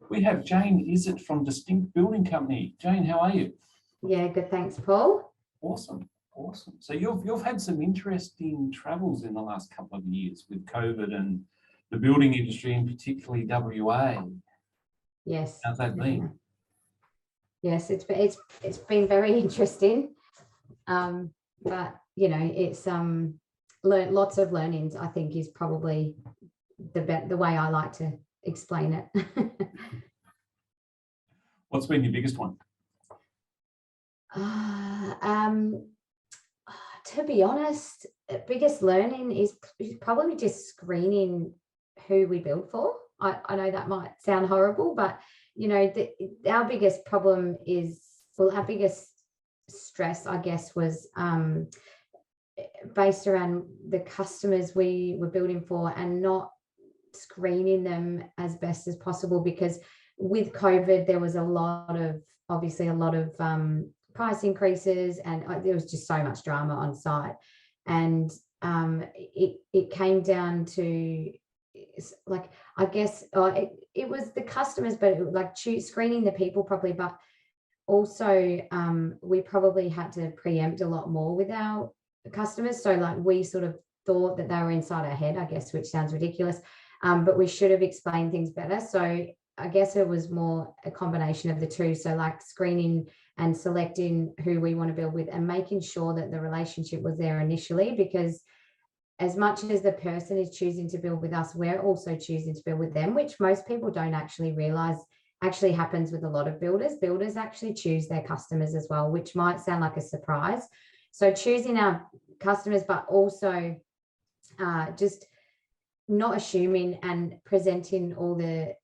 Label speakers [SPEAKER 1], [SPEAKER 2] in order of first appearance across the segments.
[SPEAKER 1] We have Jane Issitt from Distinct Building Company. Jane, how are you?
[SPEAKER 2] Yeah, good. Thanks, Paul.
[SPEAKER 1] Awesome. Awesome. So you've had some interesting travels in the last couple of years with COVID and the building industry, and particularly WA.
[SPEAKER 2] Yes.
[SPEAKER 1] How's that been?
[SPEAKER 2] Yes, it's been very interesting. But you know, it's lots of learnings, I think, is probably the way I like to explain it.
[SPEAKER 1] What's been your biggest one?
[SPEAKER 2] To be honest, the biggest learning is probably just screening who we build for. I know that might sound horrible, but you know, our biggest problem is, well, our biggest stress, I guess, was based around the customers we were building for and not screening them as best as possible, because with COVID there was obviously a lot of price increases, and there was just so much drama on site, and it came down to, like, I guess it was the customers, but it was like screening the people properly, but also we probably had to preempt a lot more with our customers. So like we sort of thought that they were inside our head, I guess, which sounds ridiculous, but we should have explained things better. So I guess it was more a combination of the two. So like screening and selecting who we want to build with, and making sure that the relationship was there initially, because as much as the person is choosing to build with us, we're also choosing to build with them, which most people don't actually realize actually happens with a lot of builders. Builders actually choose their customers as well, which might sound like a surprise. So choosing our customers, but also just not assuming and presenting all the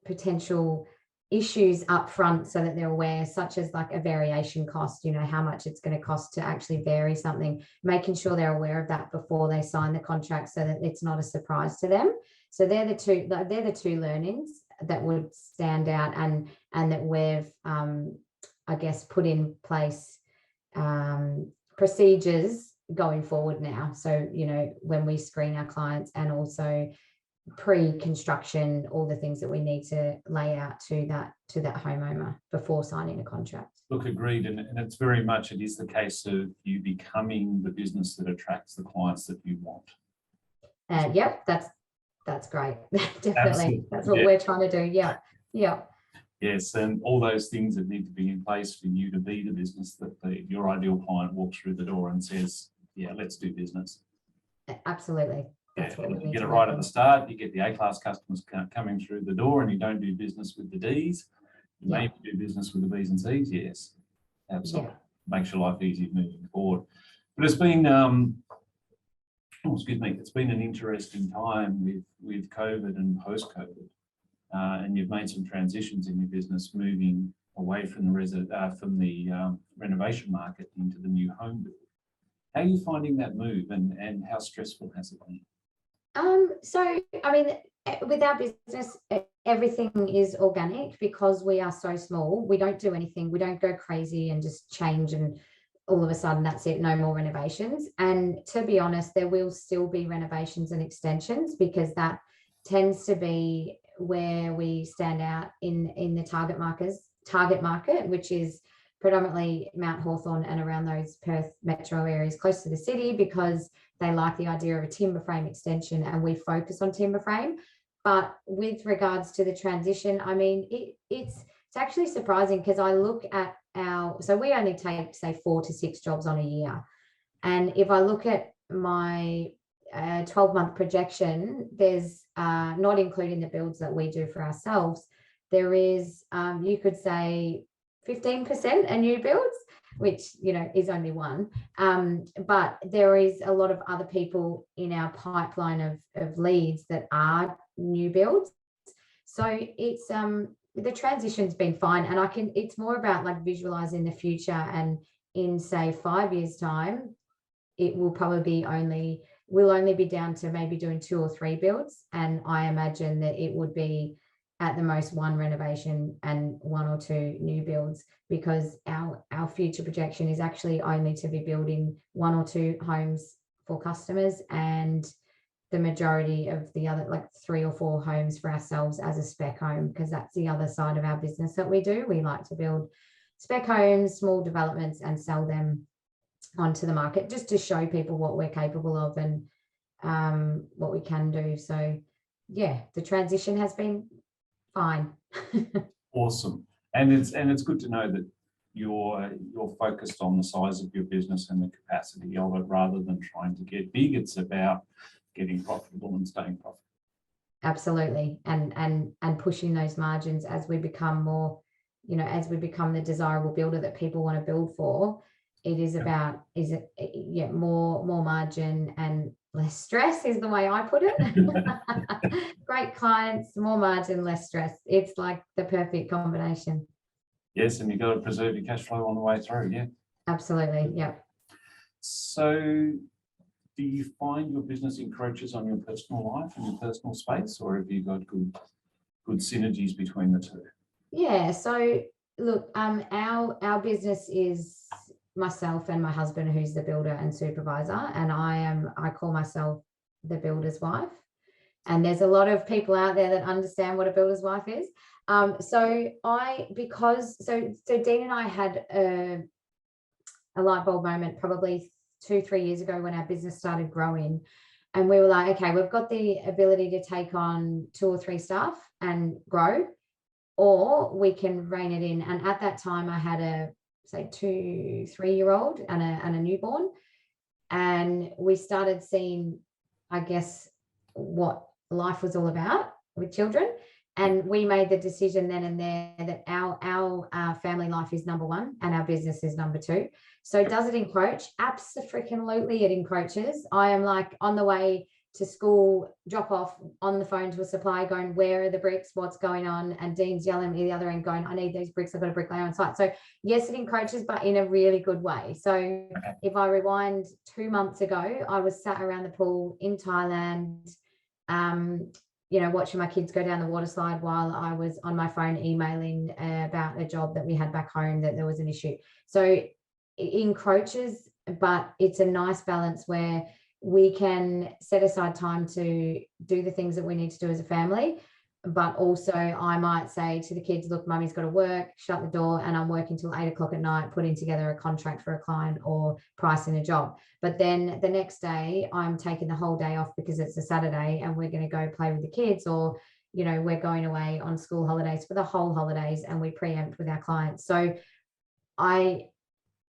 [SPEAKER 2] potential issues up front so that they're aware, such as like a variation cost, you know, how much it's going to cost to actually vary something, making sure they're aware of that before they sign the contract so that it's not a surprise to them. So they're the two learnings that would stand out, and that we've I guess put in place procedures going forward now. So, you know, when we screen our clients, and also pre-construction, all the things that we need to lay out to that homeowner before signing a contract.
[SPEAKER 1] Look, agreed, and it's very much, it is the case of you becoming the business that attracts the clients that you want.
[SPEAKER 2] Yep, that's great. Definitely.
[SPEAKER 1] Absolutely.
[SPEAKER 2] That's what we're trying to do. Yeah.
[SPEAKER 1] Yes, and all those things that need to be in place for you to be the business that your ideal client walks through the door and says, yeah, let's do business.
[SPEAKER 2] Absolutely. That's what we need.
[SPEAKER 1] You get it right at the start. You get the A-class customers coming through the door, and you don't do business with the Ds. You maybe do business with the Bs and Cs. Yes, absolutely. Yeah. Makes your life easier moving forward. But it's been, it's been an interesting time with COVID and post-COVID, and you've made some transitions in your business, moving away from the renovation market into the new home build. How are you finding that move, and how stressful has it been?
[SPEAKER 2] So, I mean, with our business, everything is organic because we are so small. We don't do anything. We don't go crazy and just change and all of a sudden that's it, no more renovations. And to be honest, there will still be renovations and extensions, because that tends to be where we stand out in the target market, which is predominantly Mount Hawthorn and around those Perth metro areas close to the city, because they like the idea of a timber frame extension, and we focus on timber frame. But with regards to the transition, I mean, it's actually surprising, because I look at so we only take, say, 4 to 6 jobs on a year. And if I look at my 12-month projection, there's not including the builds that we do for ourselves, there is, you could say, 15% are new builds, which, you know, is only one. But there is a lot of other people in our pipeline of leads that are new builds. So it's the transition's been fine, and it's more about like visualizing the future, and in, say, 5 years' time, it will probably we'll only be down to maybe doing 2 or 3 builds, and I imagine that it would be at the most 1 renovation and 1 or 2 new builds, because our future projection is actually only to be building 1 or 2 homes for customers, and the majority of the other, like 3 or 4 homes for ourselves as a spec home, because that's the other side of our business that we do. We like to build spec homes, small developments, and sell them onto the market, just to show people what we're capable of and what we can do. So yeah, the transition has been fine.
[SPEAKER 1] Awesome. And it's good to know that you're focused on the size of your business and the capacity of it, rather than trying to get big. It's about getting profitable and staying profitable.
[SPEAKER 2] Absolutely. And pushing those margins as we become more, you know, as we become the desirable builder that people want to build for. It is about, more margin and less stress is the way I put it. Great clients, more margin, less stress. It's like the perfect combination.
[SPEAKER 1] Yes, and you've got to preserve your cash flow on the way through. Yeah,
[SPEAKER 2] absolutely. Yeah.
[SPEAKER 1] So do you find your business encroaches on your personal life and your personal space, or have you got good synergies between the two?
[SPEAKER 2] Yeah. So look, our business is myself and my husband, who's the builder and supervisor, and I call myself the builder's wife. And there's a lot of people out there that understand what a builder's wife is. So Dean and I had a light bulb moment probably 2-3 years ago when our business started growing, and we were like, okay, we've got the ability to take on 2 or 3 staff and grow, or we can rein it in. And at that time I had a 2-3-year-old and a newborn, and we started seeing, I guess, what life was all about with children. And we made the decision then and there that our family life is number 1 and our business is number 2. So does it encroach? Absolutely, it encroaches. I am like on the way to school, drop off, on the phone to a supplier going, where are the bricks? What's going on? And Dean's yelling at me the other end going, I need these bricks. I've got a bricklayer on site. So yes, it encroaches, but in a really good way. So if I rewind 2 months ago, I was sat around the pool in Thailand, watching my kids go down the water slide while I was on my phone emailing about a job that we had back home that there was an issue. So it encroaches, but it's a nice balance where we can set aside time to do the things that we need to do as a family. But also I might say to the kids, look, mummy's got to work, shut the door, and I'm working till 8 o'clock at night, putting together a contract for a client or pricing a job. But then the next day I'm taking the whole day off because it's a Saturday and we're going to go play with the kids, or, we're going away on school holidays for the whole holidays, and we preempt with our clients. So I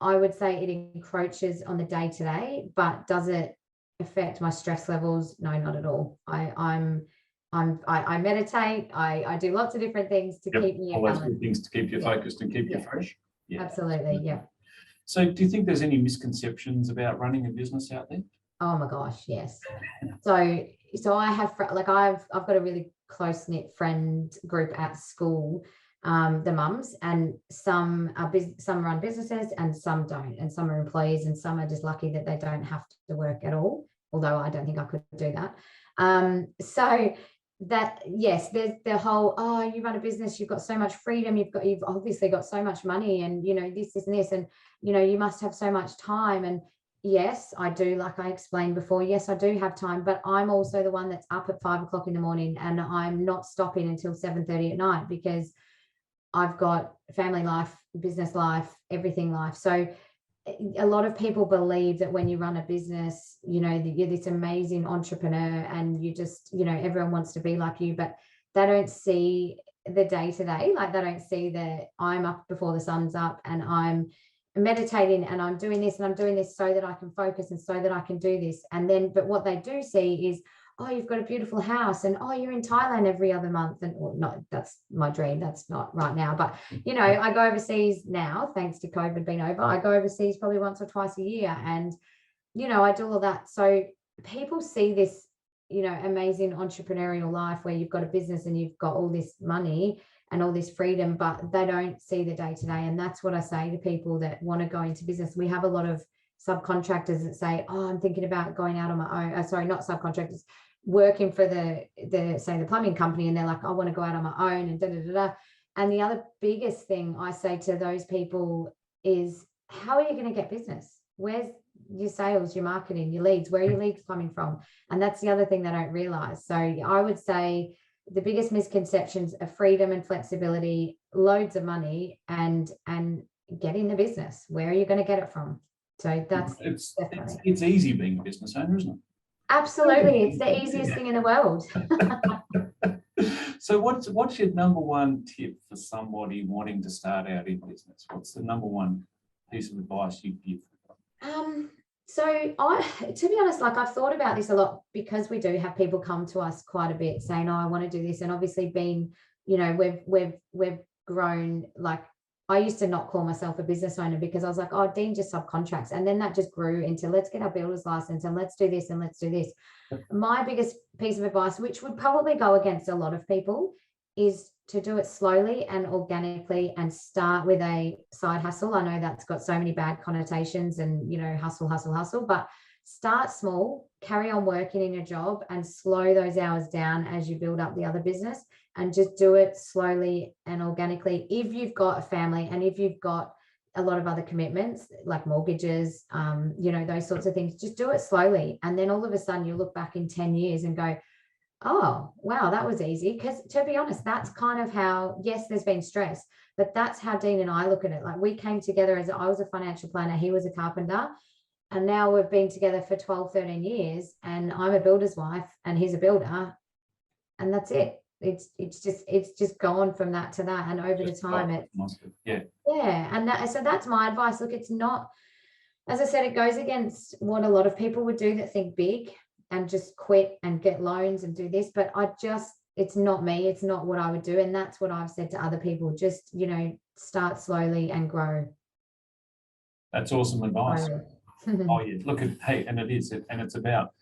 [SPEAKER 2] would say it encroaches on the day-to-day, but does it affect my stress levels? No, not at all. I meditate. I do lots of different things to keep me
[SPEAKER 1] all those good things to keep you focused and keep you fresh.
[SPEAKER 2] Yeah, absolutely. Yeah.
[SPEAKER 1] So do you think there's any misconceptions about running a business out there?
[SPEAKER 2] Oh my gosh, yes. So I have, I've got a really close knit friend group at school, the mums, and some run businesses and some don't, and some are employees and some are just lucky that they don't have to work at all, although I don't think I could do that. So that, yes, there's the whole, you run a business, you've got so much freedom, you've obviously got so much money, and this and this, and you must have so much time. And yes, I do, like I explained before, yes, I do have time, but I'm also the one that's up at 5 o'clock in the morning and I'm not stopping until 7:30 at night, because I've got family life, business life, everything life. So a lot of people believe that when you run a business, that you're this amazing entrepreneur and you just, everyone wants to be like you, but they don't see the day-to-day. Like, they don't see that I'm up before the sun's up and I'm meditating and I'm doing this and I'm doing this so that I can focus and so that I can do this. And then, but what they do see is, you've got a beautiful house, and you're in Thailand every other month. And no, that's my dream. That's not right now. But, I go overseas now, thanks to COVID being over. I go overseas probably once or twice a year, and, I do all that. So people see this, amazing entrepreneurial life where you've got a business and you've got all this money and all this freedom, but they don't see the day-to-day. And that's what I say to people that want to go into business. We have a lot of subcontractors that say, I'm thinking about going out on my own. Sorry, not subcontractors, working for the plumbing company, and they're like, I want to go out on my own and da da da da. And the other biggest thing I say to those people is, how are you going to get business? where's your sales, your marketing, your leads? Where are your leads coming from? And that's the other thing they don't realize. So I would say the biggest misconceptions are freedom and flexibility, loads of money, and getting the business. Where are you going to get it from? So that's
[SPEAKER 1] it's easy being a business owner, isn't it?
[SPEAKER 2] Absolutely. It's the easiest thing in the world.
[SPEAKER 1] So what's your number one tip for somebody wanting to start out in business? What's the number one piece of advice you'd give?
[SPEAKER 2] So to be honest, like I've thought about this a lot, because we do have people come to us quite a bit saying, oh, I want to do this. And obviously being, you know, we've grown. Like I used to not call myself a business owner because I was like, oh, Dean just subcontracts. And then that just grew into let's get our builder's license and let's do this and let's do this. My biggest piece of advice, which would probably go against a lot of people, is to do it slowly and organically and start with a side hustle. I know that's got so many bad connotations and, you know, hustle, but start small, carry on working in your job and slow those hours down as you build up the other business, and just do it slowly and organically. If you've got a family and if you've got a lot of other commitments like mortgages, you know, those sorts of things, just do it slowly. And then all of a sudden you look back in 10 years and go, oh, wow, that was easy. Because to be honest, that's kind of how, yes, there's been stress, but that's how Dean and I look at it. Like we came together as I was a financial planner, he was a carpenter. And now we've been together for 12, 13 years and I'm a builder's wife and he's a builder. And that's it. It's just gone from that to that. And over the time so that's my advice. Look, it's not, as I said, it goes against what a lot of people would do that think big and just quit and get loans and do this. But it's not me. It's not what I would do. And that's what I've said to other people. Just, you know, start slowly and grow.
[SPEAKER 1] That's awesome advice. Oh yeah, look at, hey, and it's about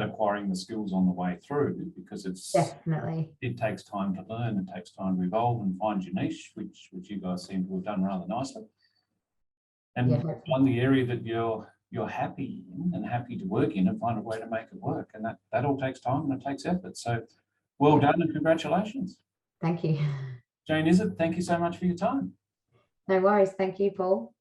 [SPEAKER 1] acquiring the skills on the way through, because it takes time to learn, it takes time to evolve and find your niche, which you guys seem to have done rather nicely. And find the area that you're happy in and happy to work in, and find a way to make it work. And that all takes time and it takes effort. So well done and congratulations.
[SPEAKER 2] Thank you.
[SPEAKER 1] Jane Issitt, thank you so much for your time.
[SPEAKER 2] No worries. Thank you, Paul.